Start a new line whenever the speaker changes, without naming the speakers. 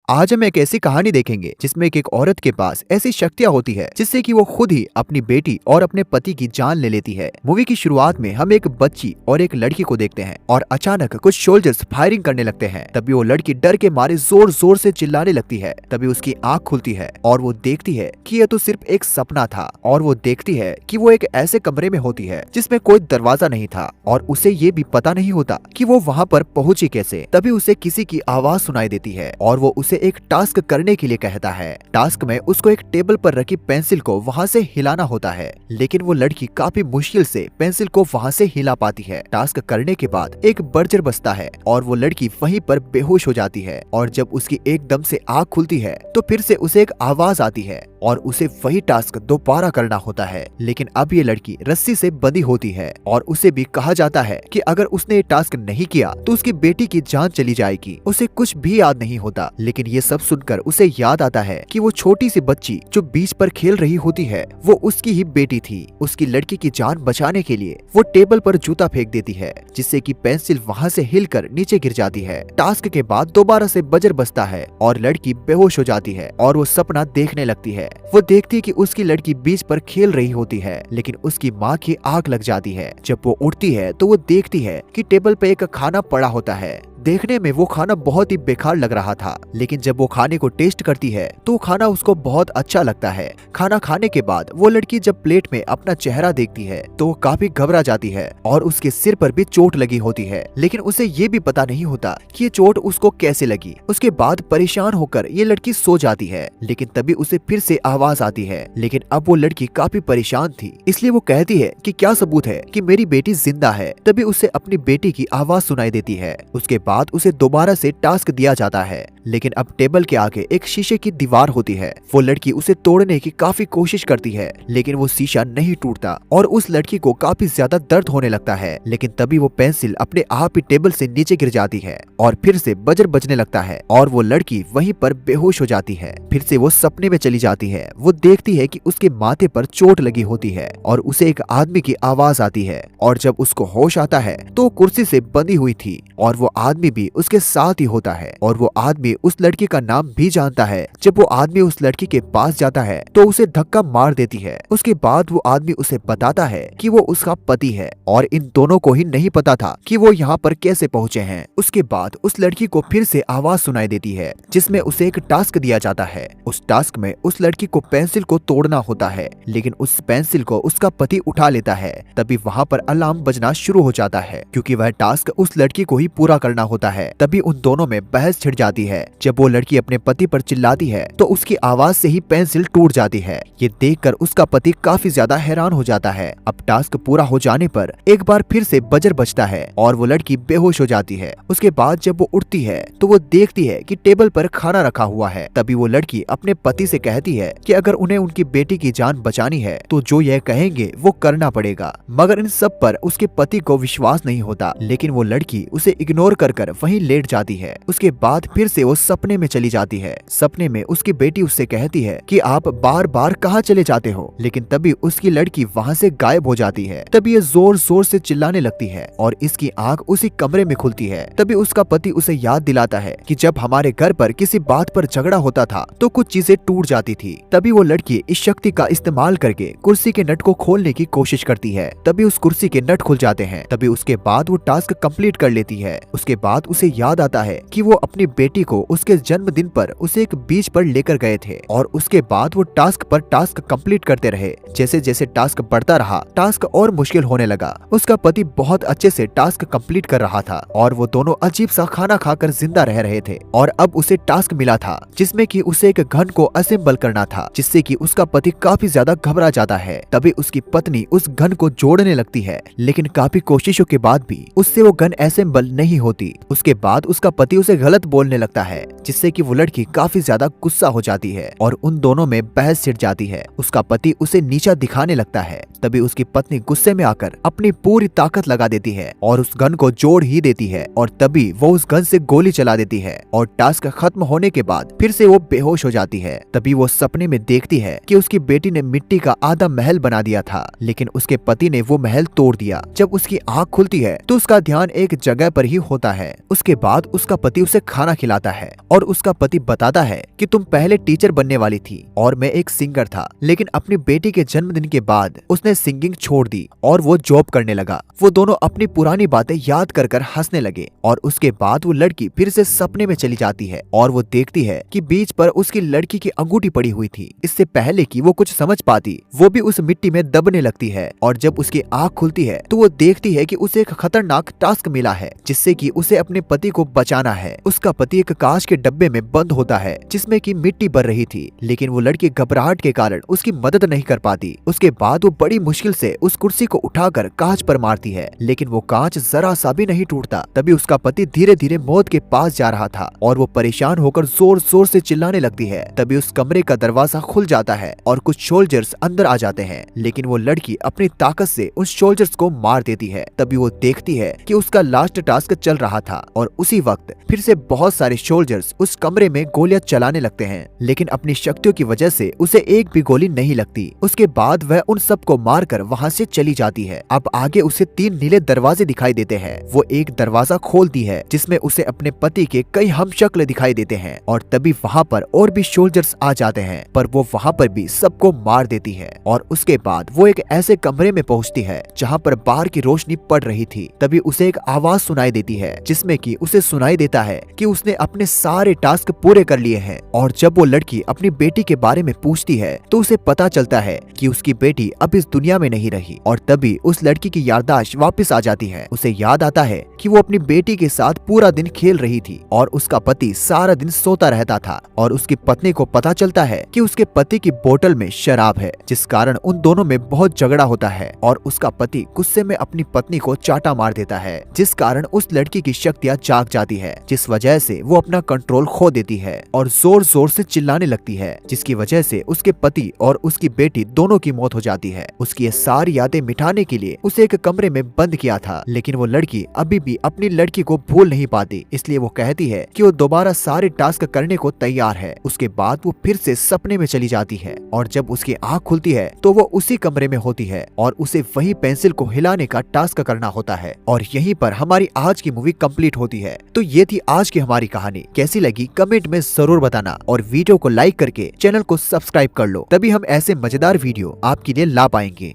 आज हम एक ऐसी कहानी देखेंगे जिसमें एक औरत के पास ऐसी शक्तियाँ होती है जिससे कि वो खुद ही अपनी बेटी और अपने पति की जान ले लेती है। मूवी की शुरुआत में हम एक बच्ची और एक लड़की को देखते हैं और अचानक कुछ सोल्जर्स फायरिंग करने लगते हैं। तभी वो लड़की डर के मारे जोर जोर से चिल्लाने लगती है। तभी उसकी आंख खुलती है और वो देखती है कि यह तो सिर्फ एक सपना था और वो देखती है कि वो एक ऐसे कमरे में होती है जिसमें कोई दरवाजा नहीं था और उसे ये भी पता नहीं होता कि वो वहाँ पर पहुंची कैसे। तभी उसे किसी की आवाज सुनाई देती है और वो उसे एक टास्क करने के लिए कहता है। टास्क में उसको एक टेबल पर रखी पेंसिल को वहाँ से हिलाना होता है, लेकिन वो लड़की काफी मुश्किल से पेंसिल को वहाँ से हिला पाती है। टास्क करने के बाद एक बर्जर बजता है और वो लड़की वहीं पर बेहोश हो जाती है और जब उसकी एकदम से आँख खुलती है तो फिर से उसे एक आवाज आती है और उसे वही टास्क दोबारा करना होता है। लेकिन अब ये लड़की रस्सी से बंधी होती है और उसे भी कहा जाता है कि अगर उसने ये टास्क नहीं किया तो उसकी बेटी की जान चली जाएगी। उसे कुछ भी याद नहीं होता, लेकिन ये सब सुनकर उसे याद आता है कि वो छोटी सी बच्ची जो बीच पर खेल रही होती है वो उसकी ही बेटी थी। उसकी लड़की की जान बचाने के लिए वो टेबल पर जूता फेंक देती है जिससे कि पेंसिल वहाँ से हिलकर नीचे गिर जाती है। टास्क के बाद दोबारा से बजर बजता है और लड़की बेहोश हो जाती है और वो सपना देखने लगती है। वो देखती है कि उसकी लड़की बीच पर खेल रही होती है, लेकिन उसकी माँ की आग लग जाती है। जब वो उठती है तो वो देखती है कि टेबल पे एक खाना पड़ा होता है। देखने में वो खाना बहुत ही बेकार लग रहा था, लेकिन जब वो खाने को टेस्ट करती है तो खाना उसको बहुत अच्छा लगता है। खाना खाने के बाद वो लड़की जब प्लेट में अपना चेहरा देखती है तो वो काफी घबरा जाती है और उसके सिर पर भी चोट लगी होती है, लेकिन उसे ये भी पता नहीं होता कि ये चोट उसको कैसे लगी। उसके बाद परेशान होकर ये लड़की सो जाती है, लेकिन तभी उसे फिर से आवाज आती है। लेकिन अब वो लड़की काफी परेशान थी, इसलिए वो कहती है कि क्या सबूत है कि मेरी बेटी जिंदा है। तभी उसे अपनी बेटी की आवाज सुनाई देती है। उसके बाद उसे दोबारा से टास्क दिया जाता है, लेकिन अब टेबल के आगे एक शीशे की दीवार होती है। वो लड़की उसे तोड़ने की काफी कोशिश करती है, लेकिन वो शीशा नहीं टूटता और उस लड़की को काफी ज्यादा दर्द होने लगता है। लेकिन तभी वो पेंसिल अपने आप ही टेबल से नीचे गिर जाती है और फिर से बजर बजने लगता है और वो लड़की वहीं पर बेहोश हो जाती है। फिर से वो सपने में चली जाती है। वो देखती है कि उसके माथे पर चोट लगी होती है और उसे एक आदमी की आवाज आती है और जब उसको होश आता है तो कुर्सी से बंधी हुई थी और वो आदमी भी उसके साथ ही होता है और वो आदमी उस लड़की का नाम भी जानता है। जब वो आदमी उस लड़की के पास जाता है तो उसे धक्का मार देती है। उसके बाद वो आदमी उसे बताता है कि वो उसका पति है और इन दोनों को ही नहीं पता था कि वो यहाँ पर कैसे पहुँचे हैं। उसके बाद उस लड़की को फिर से आवाज सुनाई देती है जिसमें उसे एक टास्क दिया जाता है। उस टास्क में उस लड़की को पेंसिल को तोड़ना होता है, लेकिन उस पेंसिल को उसका पति उठा लेता है। तभी वहाँ पर अलार्म बजना शुरू हो जाता है क्योंकि वह टास्क उस लड़की को ही पूरा करना होता है। तभी उन दोनों में बहस छिड़ जाती है। जब वो लड़की अपने पति पर चिल्लाती है तो उसकी आवाज से ही पेंसिल टूट जाती है। ये देखकर उसका पति काफी ज्यादा हैरान हो जाता है। अब टास्क पूरा हो जाने पर एक बार फिर से बजर बजता है और वो लड़की बेहोश हो जाती है। उसके बाद जब वो उठती है तो वो देखती है कि टेबल पर खाना रखा हुआ है। तभी वो लड़की अपने पति से कहती है कि अगर उन्हें उनकी बेटी की जान बचानी है तो जो यह कहेंगे वो करना पड़ेगा। मगर इन सब पर उसके पति को विश्वास नहीं होता, लेकिन वो लड़की उसे इग्नोर कर वहीं लेट जाती है। उसके बाद फिर से वो सपने में चली जाती है। सपने में उसकी बेटी उससे कहती है कि आप बार बार कहाँ चले जाते हो, लेकिन तभी उसकी लड़की वहाँ से गायब हो जाती है। तभी ये जोर जोर से चिल्लाने लगती है और इसकी आंख उसी कमरे में खुलती है। तभी उसका पति उसे याद दिलाता है कि जब हमारे घर पर किसी बात पर झगड़ा होता था तो कुछ चीजें टूट जाती थी। तभी वो लड़की इस शक्ति का इस्तेमाल करके कुर्सी के नट को खोलने की कोशिश करती है। तभी उस कुर्सी के नट खुल जाते हैं। तभी उसके बाद वो टास्क कंप्लीट कर लेती है। उसके बाद उसे याद आता है कि वो अपनी बेटी को उसके जन्मदिन पर उसे एक बीच पर लेकर गए थे और उसके बाद वो टास्क पर टास्क कंप्लीट करते रहे। जैसे जैसे टास्क बढ़ता रहा टास्क और मुश्किल होने लगा। उसका पति बहुत अच्छे से टास्क कंप्लीट कर रहा था और वो दोनों अजीब सा खाना खाकर जिंदा रह रहे थे और अब उसे टास्क मिला था जिसमें कि उसे एक गन को असेंबल करना था, जिससे कि उसका पति काफी ज्यादा घबरा जाता है। तभी उसकी पत्नी उस गन को जोड़ने लगती है, लेकिन काफी कोशिशों के बाद भी उससे वो गन असेंबल नहीं होती। उसके बाद उसका पति उसे गलत बोलने लगता है, जिससे कि वो लड़की काफी ज्यादा गुस्सा हो जाती है और उन दोनों में बहस छिड़ जाती है। उसका पति उसे नीचा दिखाने लगता है। तभी उसकी पत्नी गुस्से में आकर अपनी पूरी ताकत लगा देती है और उस गन को जोड़ ही देती है और तभी वो उस गन से गोली चला देती है और टास्क खत्म होने के बाद फिर से वो बेहोश हो जाती है। तभी वो सपने में देखती है कि उसकी बेटी ने मिट्टी का आधा महल बना दिया था, लेकिन उसके पति ने वो महल तोड़ दिया। जब उसकी आँख खुलती है तो उसका ध्यान एक जगह पर ही होता है है। उसके बाद उसका पति उसे खाना खिलाता है और उसका पति बताता है कि तुम पहले टीचर बनने वाली थी और मैं एक सिंगर था, लेकिन अपनी बेटी के जन्मदिन के बाद उसने सिंगिंग छोड़ दी और वो जॉब करने लगा। वो दोनों अपनी पुरानी बातें याद कर कर हंसने लगे और उसके बाद वो लड़की फिर से सपने में चली जाती है और वो देखती है कि बीच पर उसकी लड़की की अंगूठी पड़ी हुई थी। इससे पहले कि वो कुछ समझ पाती, वो भी उस मिट्टी में दबने लगती है और जब उसकी आँख खुलती है तो वो देखती है कि उसे एक खतरनाक टास्क मिला है जिससे कि उसे अपने पति को बचाना है। उसका पति एक कांच के डब्बे में बंद होता है जिसमें कि मिट्टी भर रही थी, लेकिन वो लड़की घबराहट के कारण उसकी मदद नहीं कर पाती। उसके बाद वो बड़ी मुश्किल से उस कुर्सी को उठाकर कांच पर मारती है, लेकिन वो कांच जरा सा भी नहीं टूटता। तभी उसका पति धीरे धीरे मौत के पास जा रहा था और वो परेशान होकर जोर जोर से चिल्लाने लगती है। तभी उस कमरे का दरवाजा खुल जाता है और कुछ सोल्जर्स अंदर आ जाते हैं, लेकिन वो लड़की अपनी ताकत से उन सोल्जर्स को मार देती है। तभी वो देखती है कि उसका लास्ट टास्क चल रहा था और उसी वक्त फिर से बहुत सारे सोल्जर्स उस कमरे में गोलियां चलाने लगते हैं, लेकिन अपनी शक्तियों की वजह से उसे एक भी गोली नहीं लगती। उसके बाद वह उन सबको मारकर वहां से चली जाती है। अब आगे उसे 3 नीले दरवाजे दिखाई देते हैं। वो एक दरवाजा खोलती है जिसमें उसे अपने पति के कई हमशक्ल दिखाई देते हैं और तभी वहां पर और भी सोल्जर्स आ जाते हैं, पर वो वहां पर भी सबको मार देती है। और उसके बाद वो एक ऐसे कमरे में पहुंचती है जहां पर बाहर की रोशनी पड़ रही थी। तभी उसे एक आवाज सुनाई देती है जिसमें कि उसे सुनाई देता है कि उसने अपने सारे टास्क पूरे कर लिए हैं। और जब वो लड़की अपनी बेटी के बारे में पूछती है तो उसे पता चलता है कि उसकी बेटी अब इस दुनिया में नहीं रही। और तभी उस लड़की की याददाश्त वापस आ जाती है। उसे याद आता है कि वो अपनी बेटी के साथ पूरा दिन खेल रही थी और उसका पति सारा दिन सोता रहता था। और उसकी पत्नी को पता चलता है कि उसके पति की बोतल में शराब है, जिस कारण उन दोनों में बहुत झगड़ा होता है और उसका पति गुस्से में अपनी पत्नी को चाटा मार देता है, जिस कारण उस लड़की की शक्तियाँ जाग जाती है, जिस वजह से वो अपना कंट्रोल खो देती है और जोर जोर से चिल्लाने लगती है, जिसकी वजह से उसके पति और उसकी बेटी दोनों की मौत हो जाती है। उसकी ये सारी यादें मिटाने के लिए उसे एक कमरे में बंद किया था, लेकिन वो लड़की अभी भी अपनी लड़की को भूल नहीं पाती, इसलिए वो कहती है कि वो दोबारा सारे टास्क करने को तैयार है। उसके बाद वो फिर से सपने में चली जाती है और जब उसकी आँख खुलती है तो वो उसी कमरे में होती है और उसे वही पेंसिल को हिलाने का टास्क करना होता है। और यहीं पर हमारी आज की मूवी कंप्लीट होती है। तो ये थी आज की हमारी कहानी। कैसी लगी कमेंट में जरूर बताना और वीडियो को लाइक करके चैनल को सब्सक्राइब कर लो, तभी हम ऐसे मजेदार वीडियो आपके लिए ला पाएंगे।